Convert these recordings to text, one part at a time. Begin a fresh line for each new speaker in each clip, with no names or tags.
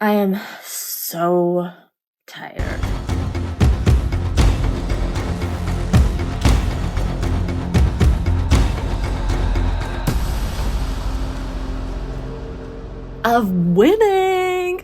I am so tired. Of winning!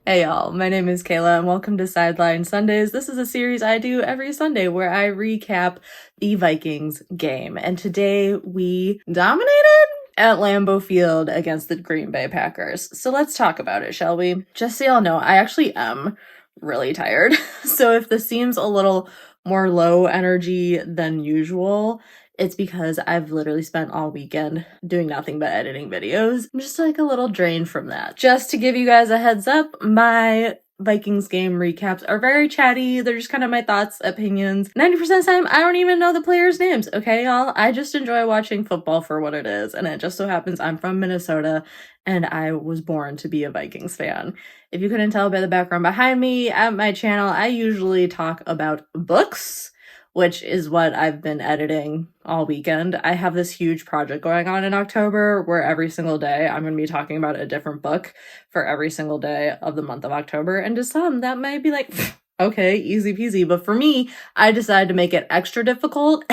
Hey y'all, my name is Kayla and welcome to Sideline Sundays. This is a series I do every Sunday where I recap the Vikings game. And today we dominated at Lambeau Field against the Green Bay Packers. So let's talk about it, shall we? Just so y'all know, I actually am really tired. So if this seems a little more low energy than usual, it's because I've literally spent all weekend doing nothing but editing videos. I'm just like a little drained from that. Just to give you guys a heads up, my Vikings game recaps are very chatty. They're just kind of my thoughts, opinions. 90% of the time, I don't even know the players' names, okay, y'all? I just enjoy watching football for what it is. And it just so happens I'm from Minnesota and I was born to be a Vikings fan. If you couldn't tell by the background behind me, at my channel, I usually talk about books, which is what I've been editing all weekend. I have this huge project going on in October where every single day I'm going to be talking about a different book for every single day of the month of October. And to some, that might be like, okay, easy peasy. But for me, I decided to make it extra difficult.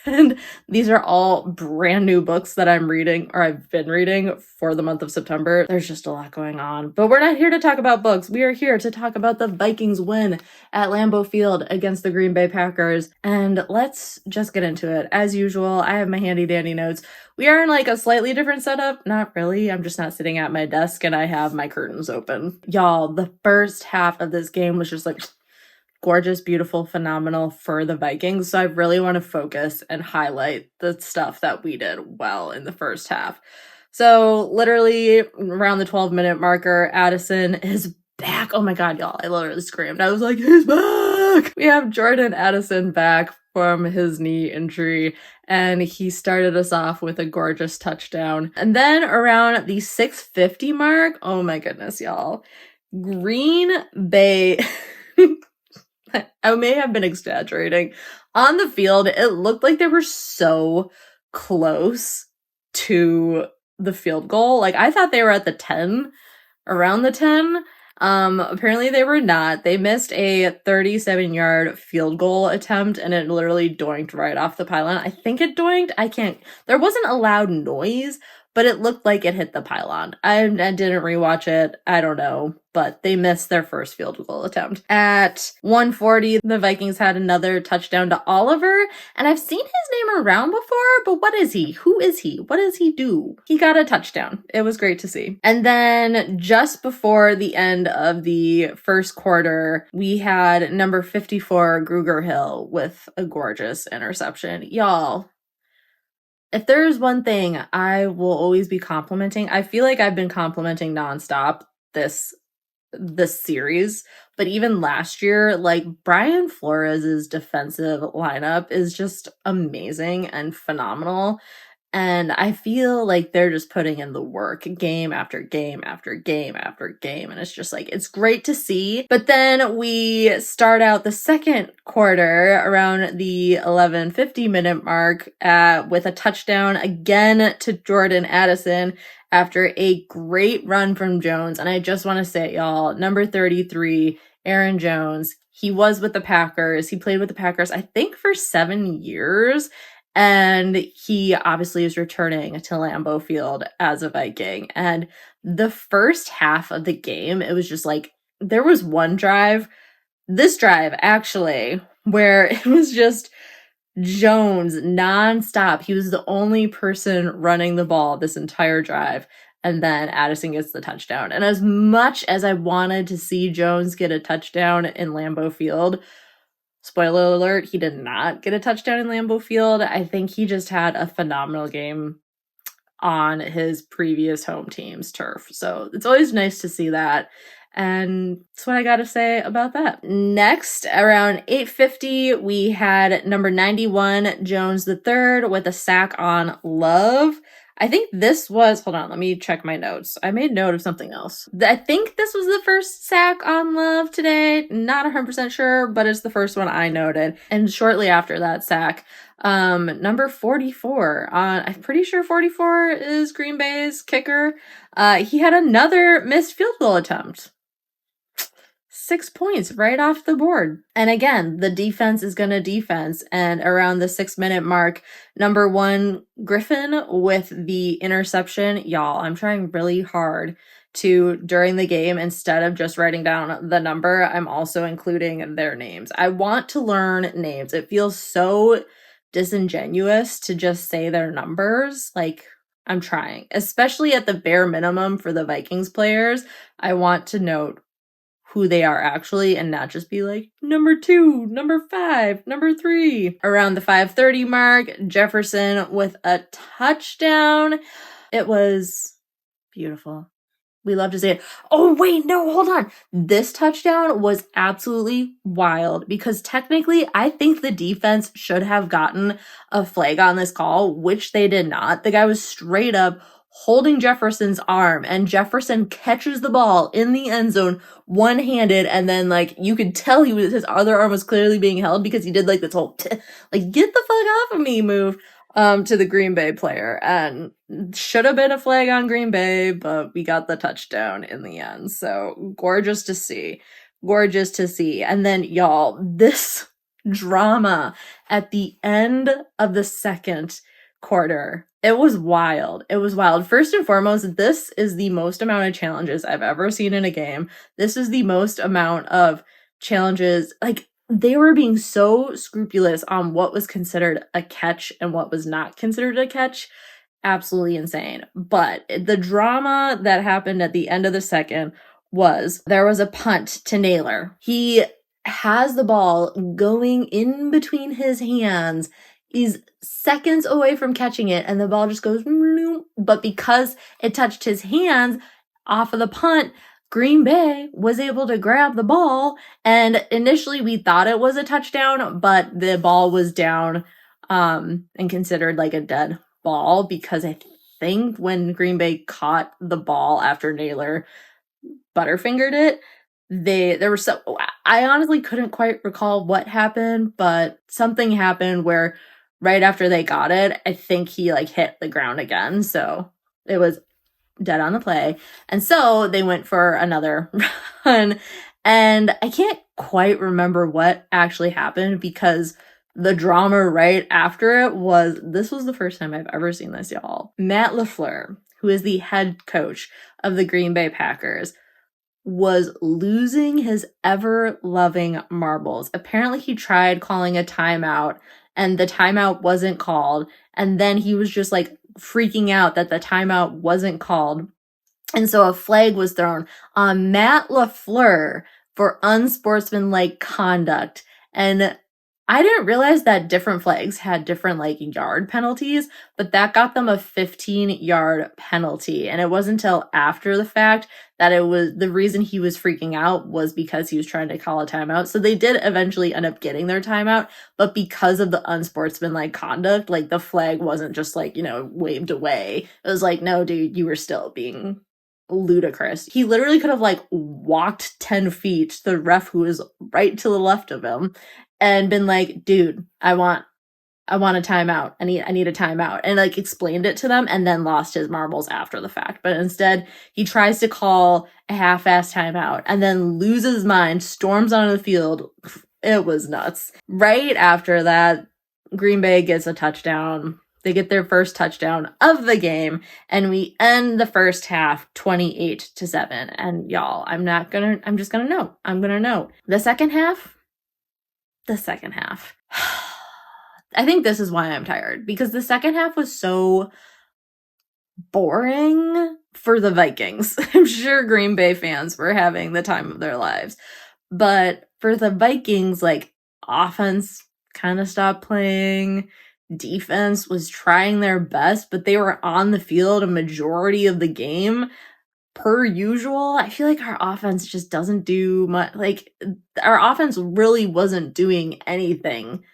And these are all brand new books that I'm reading, or I've been reading for the month of September. There's just a lot going on. But we're not here to talk about books. We are here to talk about the Vikings win at Lambeau Field against the Green Bay Packers. And let's just get into it. As usual, I have my handy dandy notes. We are in like a slightly different setup. Not really. I'm just not sitting at my desk and I have my curtains open. Y'all, the first half of this game was just like gorgeous, beautiful, phenomenal for the Vikings. So I really want to focus and highlight the stuff that we did well in the first half. So literally around the 12-minute marker, Addison is back. Oh my God, y'all. I literally screamed. I was like, he's back! We have Jordan Addison back from his knee injury, and he started us off with a gorgeous touchdown. And then around the 6:50 mark, oh my goodness, y'all. Green Bay... I may have been exaggerating. On the field, it looked like they were so close to the field goal. Like, I thought they were at the 10, around the 10. Apparently they were not. They missed a 37-yard field goal attempt, and it literally doinked right off the pylon. I think it doinked. There wasn't a loud noise, but it looked like it hit the pylon. I didn't rewatch it. I don't know, but they missed their first field goal attempt. At 1:40, the Vikings had another touchdown to Oliver, and I've seen his name around before, but what is he? Who is he? What does he do? He got a touchdown. It was great to see. And then just before the end of the first quarter, we had number 54, Gruger Hill, with a gorgeous interception. Y'all, if there's one thing I will always be complimenting, I feel like I've been complimenting nonstop this series, but even last year, like, Brian Flores' defensive lineup is just amazing and phenomenal. And I feel like they're just putting in the work game after game after game after game. And it's just like, it's great to see. But then we start out the second quarter around the 11:50 minute mark with a touchdown again to Jordan Addison after a great run from Jones. And I just want to say, y'all, number 33, Aaron Jones, he was with the Packers. He played with the Packers, I think, for 7 years. And he obviously is returning to Lambeau Field as a Viking. And the first half of the game, it was just like, there was one drive, this drive actually, where it was just Jones nonstop. He was the only person running the ball this entire drive. And then Addison gets the touchdown. And as much as I wanted to see Jones get a touchdown in Lambeau Field, spoiler alert, he did not get a touchdown in Lambeau Field. I think he just had a phenomenal game on his previous home team's turf. So it's always nice to see that. And that's what I got to say about that. Next, around 8:50, we had number 91, Jones III, with a sack on Love. I think this was, hold on, let me check my notes. I made note of something else. I think this was the first sack on Love today. Not 100% sure, but it's the first one I noted. And shortly after that sack, number 44, I'm pretty sure 44 is Green Bay's kicker. He had another missed field goal attempt. 6 points right off the board. And again, the defense is going to defense. And around the 6-minute mark, number 1, Griffin with the interception. Y'all, I'm trying really hard to, during the game, instead of just writing down the number, I'm also including their names. I want to learn names. It feels so disingenuous to just say their numbers. Like, I'm trying, especially at the bare minimum for the Vikings players. I want to note who they are actually and not just be like number 2, number 5, number 3. Around the 5:30 mark, Jefferson with a touchdown. It was beautiful. We love to say it. Oh, wait, no, hold on. This touchdown was absolutely wild because technically I think the defense should have gotten a flag on this call, which they did not. The guy was straight up holding Jefferson's arm, and Jefferson catches the ball in the end zone one-handed, and then like you could tell his other arm was clearly being held because he did like this whole like get the fuck off of me move to the Green Bay player, and should have been a flag on Green Bay, but we got the touchdown in the end. So gorgeous to see. And then y'all, this drama at the end of the second quarter, it was wild. First and foremost, this is the most amount of challenges I've ever seen in a game. This is the most amount of challenges. Like, they were being so scrupulous on what was considered a catch and what was not considered a catch. Absolutely insane. But the drama that happened at the end of the second was there was a punt to Naylor. He has the ball going in between his hands. He's seconds away from catching it, and the ball just goes, but because it touched his hands off of the punt, Green Bay was able to grab the ball, and initially we thought it was a touchdown, but the ball was down and considered like a dead ball because I think when Green Bay caught the ball after Naylor butterfingered it, I honestly couldn't quite recall what happened, but something happened where right after they got it, I think he like hit the ground again. So it was dead on the play. And so they went for another run. And I can't quite remember what actually happened because the drama right after it was, this was the first time I've ever seen this, y'all. Matt LaFleur, who is the head coach of the Green Bay Packers, was losing his ever-loving marbles. Apparently he tried calling a timeout and the timeout wasn't called. And then he was just like freaking out that the timeout wasn't called. And so a flag was thrown on Matt LaFleur for unsportsmanlike conduct. And I didn't realize that different flags had different like yard penalties, but that got them a 15-yard penalty. And it wasn't until after the fact that it was the reason he was freaking out was because he was trying to call a timeout. So they did eventually end up getting their timeout, but because of the unsportsmanlike conduct, like the flag wasn't just like, waved away. It was like, no, dude, you were still being ludicrous. He literally could have like walked 10 feet to the ref who was right to the left of him and been like, dude, I want a timeout. I need a timeout. And like explained it to them and then lost his marbles after the fact. But instead he tries to call a half-ass timeout and then loses his mind, storms onto the field. It was nuts. Right after that, Green Bay gets a touchdown. They get their first touchdown of the game, and we end the first half 28-7. And y'all, I'm just gonna note. The second half. I think this is why I'm tired, because the second half was so boring for the Vikings. I'm sure Green Bay fans were having the time of their lives. But for the Vikings, like, offense kind of stopped playing. Defense was trying their best, but they were on the field a majority of the game. Per usual, I feel like our offense just doesn't do much. Like, our offense really wasn't doing anything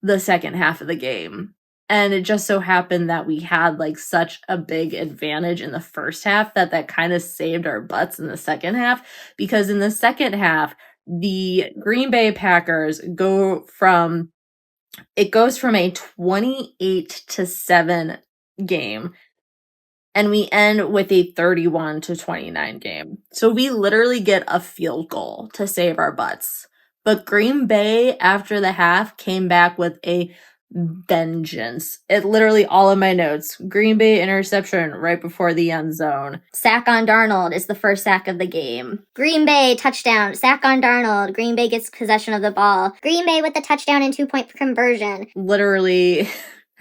the second half of the game. And it just so happened that we had like such a big advantage in the first half that kind of saved our butts in the second half, because in the second half, the Green Bay Packers goes from a 28-7 game, and we end with a 31-29 game. So we literally get a field goal to save our butts. But Green Bay, after the half, came back with a vengeance. It literally, all of my notes. Green Bay interception right before the end zone.
Sack on Darnold is the first sack of the game. Green Bay touchdown. Sack on Darnold. Green Bay gets possession of the ball. Green Bay with the touchdown and 2-point conversion.
Literally,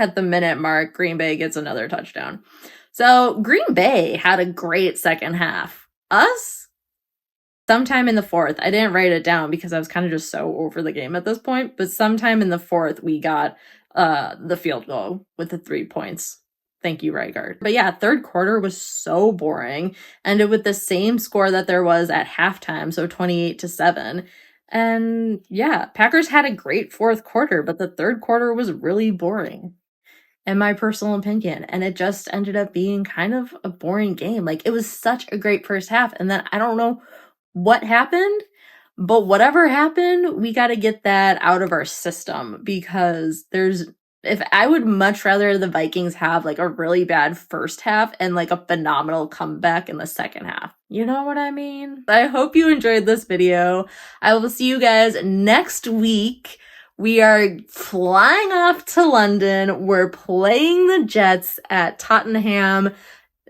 at the minute mark, Green Bay gets another touchdown. So Green Bay had a great second half. Us? Sometime in the fourth, I didn't write it down because I was kind of just so over the game at this point, but sometime in the fourth, we got the field goal with the 3 points. Thank you, Rygaard. But yeah, third quarter was so boring, ended with the same score that there was at halftime, so 28-7. And yeah, Packers had a great fourth quarter, but the third quarter was really boring, in my personal opinion. And it just ended up being kind of a boring game. Like, it was such a great first half, and then I don't know what happened, but whatever happened, we got to get that out of our system, because if I would much rather the Vikings have like a really bad first half and like a phenomenal comeback in the second half. You know what I mean? I hope you enjoyed this video. I will see you guys next week. We are flying off to London. We're playing the Jets at Tottenham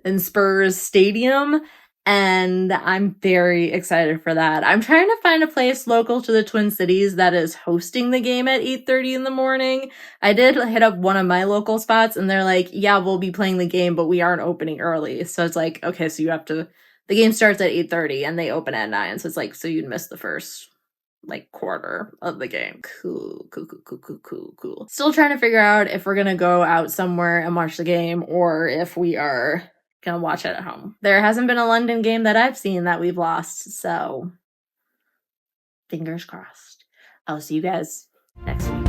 and Spurs Stadium, and I'm very excited for that. I'm trying to find a place local to the Twin Cities that is hosting the game at 8:30 in the morning. I did hit up one of my local spots, and they're like, yeah, we'll be playing the game, but we aren't opening early. So it's like, okay, so the game starts at 8:30 and they open at 9. So it's like, so you'd miss the first like quarter of the game. Cool. Still trying to figure out if we're gonna go out somewhere and watch the game, or if we are gonna watch it at home. There hasn't been a London game that I've seen that we've lost, so fingers crossed. I'll see you guys next week.